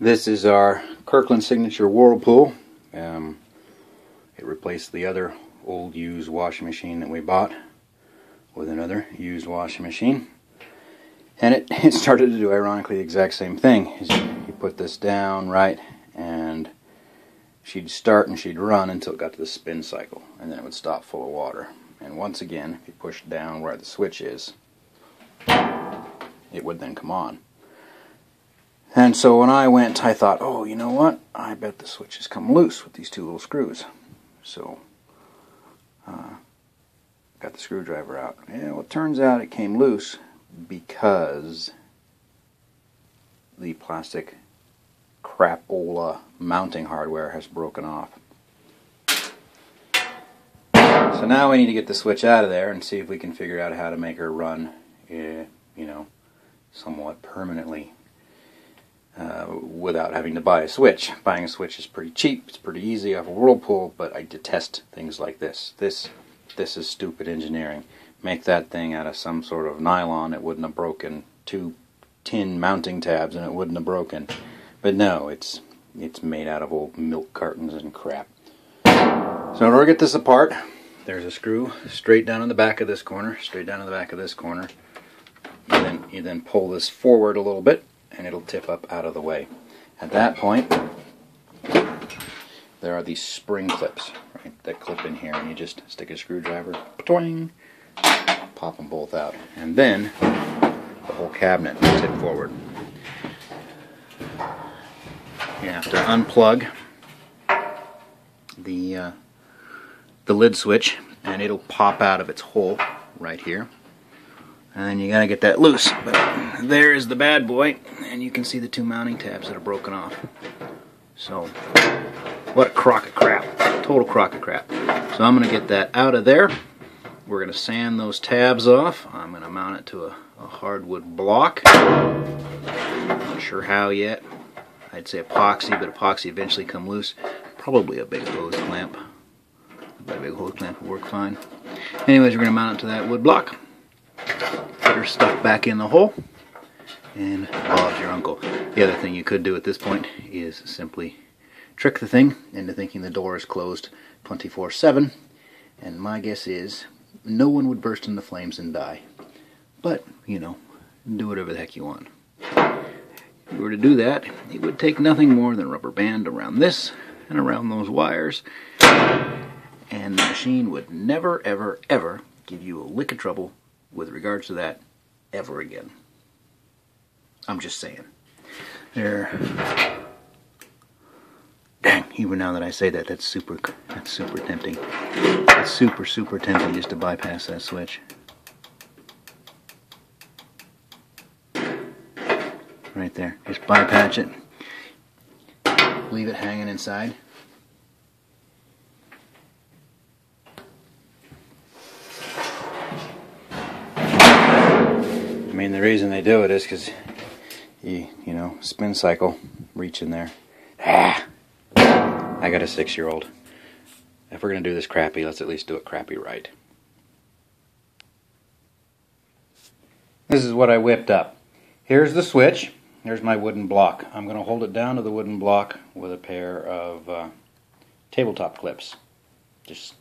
This is our Kirkland Signature Whirlpool. It replaced the other old used washing machine that we bought with another used washing machine. And it started to do, ironically, the exact same thing. You put this down, right, and she'd start and she'd run until it got to the spin cycle, and then it would stop full of water. And once again, if you push down where the switch is, it would then come on. And so when I went, I thought, oh, you know what? I bet the switch has come loose with these two little screws. So, got the screwdriver out. Yeah, well, it turns out it came loose because the plastic crapola mounting hardware has broken off. So now we need to get the switch out of there and see if we can figure out how to make her run, somewhat permanently without having to buy a switch. Buying a switch is pretty cheap, it's pretty easy off a Whirlpool, but I detest things like this. This is stupid engineering. Make that thing out of some sort of nylon, it wouldn't have broken. 2 tin mounting tabs and it wouldn't have broken. But no, it's made out of old milk cartons and crap. So in order to get this apart, there's a screw straight down in the back of this corner, straight down in the back of this corner. You then pull this forward a little bit, and it'll tip up out of the way. At that point, there are these spring clips, right, that clip in here, and you just stick a screwdriver, twing, pop them both out, and then the whole cabinet will tip forward. You have to unplug the lid switch, and it'll pop out of its hole right here. And then you gotta get that loose. But there is the bad boy, and you can see the 2 mounting tabs that are broken off. So, what a crock of crap. Total crock of crap. So I'm gonna get that out of there. We're gonna sand those tabs off. I'm gonna mount it to a hardwood block. Not sure how yet. I'd say epoxy, but epoxy eventually come loose. Probably a big hose clamp. A big hose clamp will work fine. Anyways, we're gonna mount it to that wood block. Put her stuff back in the hole, and Bob's your uncle. The other thing you could do at this point is simply trick the thing into thinking the door is closed 24/7, and my guess is no one would burst into flames and die. But, do whatever the heck you want. If you were to do that, it would take nothing more than a rubber band around this and around those wires, and the machine would never, ever, ever give you a lick of trouble with regards to that ever again. I'm just saying. There. Dang, even now that I say that, that's super tempting. It's super tempting just to bypass that switch. Right there. Just bypass it. Leave it hanging inside. I mean, the reason they do it is because spin cycle, reach in there. I got a 6-year-old. If we're going to do this crappy, let's at least do it crappy right. This is what I whipped up. Here's the switch. Here's my wooden block. I'm going to hold it down to the wooden block with a pair of tabletop clips. Just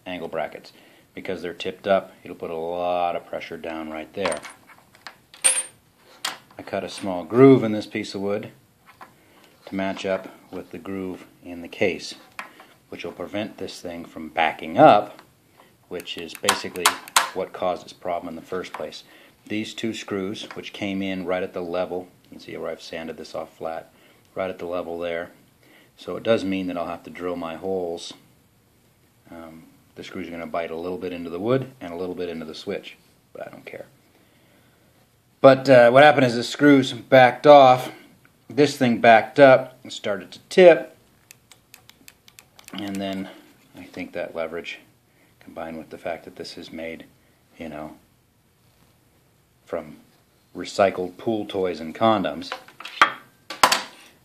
angle brackets. Because they're tipped up, it'll put a lot of pressure down right there. I cut a small groove in this piece of wood to match up with the groove in the case, which will prevent this thing from backing up, which is basically what caused this problem in the first place. These 2 screws, which came in right at the level, you can see where I've sanded this off flat, right at the level there. So it does mean that I'll have to drill my holes. The screws are going to bite a little bit into the wood and a little bit into the switch, but I don't care. But what happened is the screws backed off, this thing backed up and started to tip, and then I think that leverage, combined with the fact that this is made, from recycled pool toys and condoms,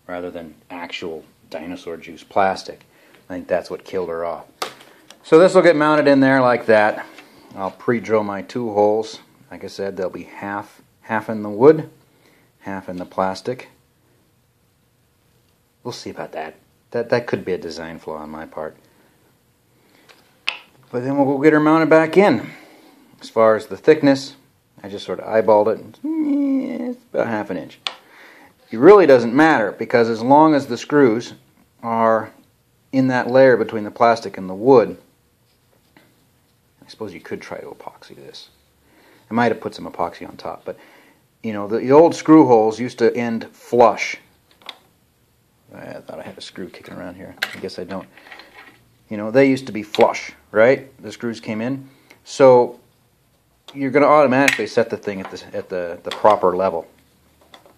rather than actual dinosaur juice plastic, I think that's what killed her off. So this will get mounted in there like that. I'll pre-drill my 2 holes. Like I said, they'll be half in the wood, half in the plastic. We'll see about that. That could be a design flaw on my part. But then we'll go get her mounted back in. As far as the thickness, I just sort of eyeballed it. It's about 1/2 inch. It really doesn't matter, because as long as the screws are in that layer between the plastic and the wood, I suppose you could try to epoxy this. I might have put some epoxy on top, but you know, the old screw holes used to end flush. I thought I had a screw kicking around here. I guess I don't. You know, they used to be flush, right? The screws came in. So you're going to automatically set the thing at the proper level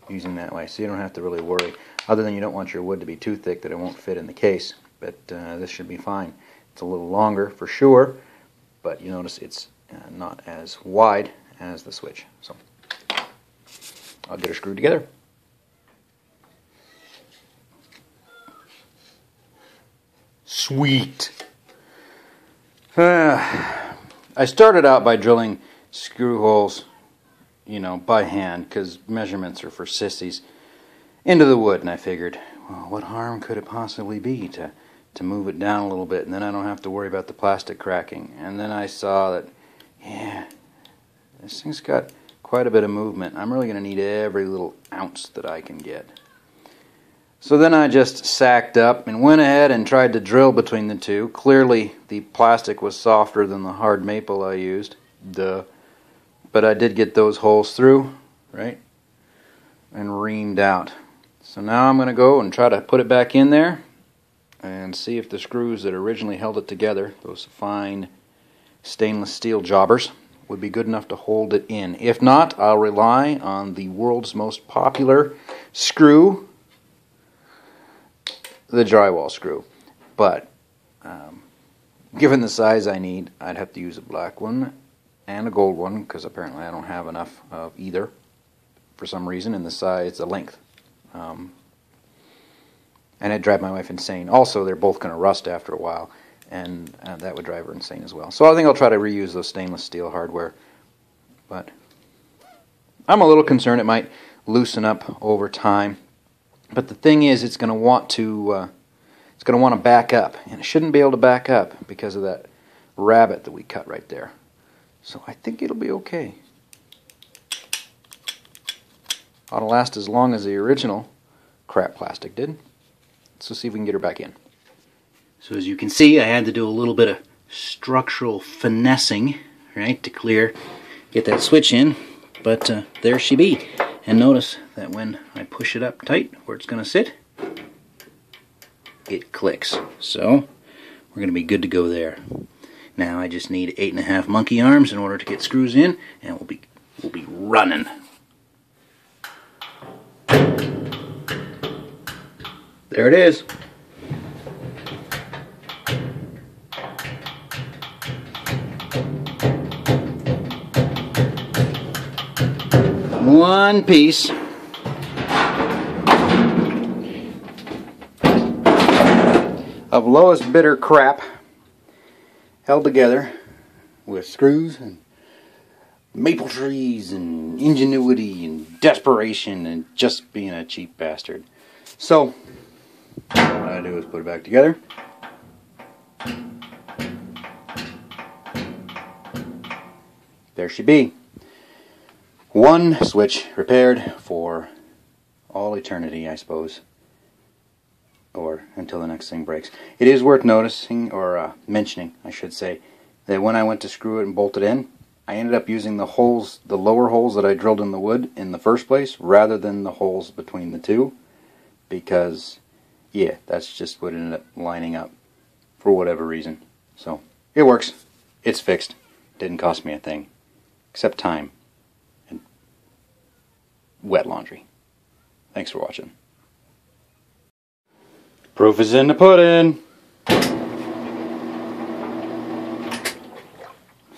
using that way. So you don't have to really worry. Other than you don't want your wood to be too thick that it won't fit in the case. But this should be fine. It's a little longer for sure, but you notice it's not as wide as the switch. So I'll get her screwed together. Sweet. I started out by drilling screw holes, you know, by hand, because measurements are for sissies, into the wood, and I figured, well, what harm could it possibly be to move it down a little bit, and then I don't have to worry about the plastic cracking. And then I saw that, yeah, this thing's got quite a bit of movement. I'm really going to need every little ounce that I can get. So then I just sacked up and went ahead and tried to drill between the two. Clearly the plastic was softer than the hard maple I used. Duh. But I did get those holes through, right? And reamed out. So now I'm going to go and try to put it back in there and see if the screws that originally held it together, those fine stainless steel jobbers, would be good enough to hold it in. If not, I'll rely on the world's most popular screw, the drywall screw. But given the size I need, I'd have to use a black one and a gold one, because apparently I don't have enough of either for some reason in the size, the length. And it'd drive my wife insane. Also, they're both going to rust after a while, and that would drive her insane as well. So I think I'll try to reuse those stainless steel hardware. But I'm a little concerned it might loosen up over time. But the thing is, it's going to want to back up, and it shouldn't be able to back up because of that rabbet that we cut right there. So I think it'll be okay. Ought to last as long as the original crap plastic did. So see if we can get her back in. So as you can see, I had to do a little bit of structural finessing, right, to get that switch in. But there she be. And notice that when I push it up tight where it's going to sit, it clicks. So we're going to be good to go there. Now I just need 8.5 monkey arms in order to get screws in, and we'll be running. There it is. One piece of lowest bidder crap held together with screws and maple trees and ingenuity and desperation and just being a cheap bastard. So what I do is put it back together. There she be. One switch repaired for all eternity, I suppose, or until the next thing breaks. It is worth noticing, or mentioning, I should say, that when I went to screw it and bolt it in, I ended up using the holes, the lower holes that I drilled in the wood in the first place, rather than the holes between the two, because, yeah, that's just what ended up lining up for whatever reason. So, it works. It's fixed. Didn't cost me a thing, except time. Wet laundry. Thanks for watching. Proof is in the pudding.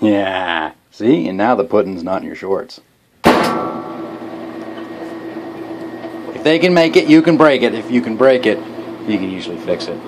Yeah. See? And now the pudding's not in your shorts. If they can make it, you can break it. If you can break it, you can usually fix it.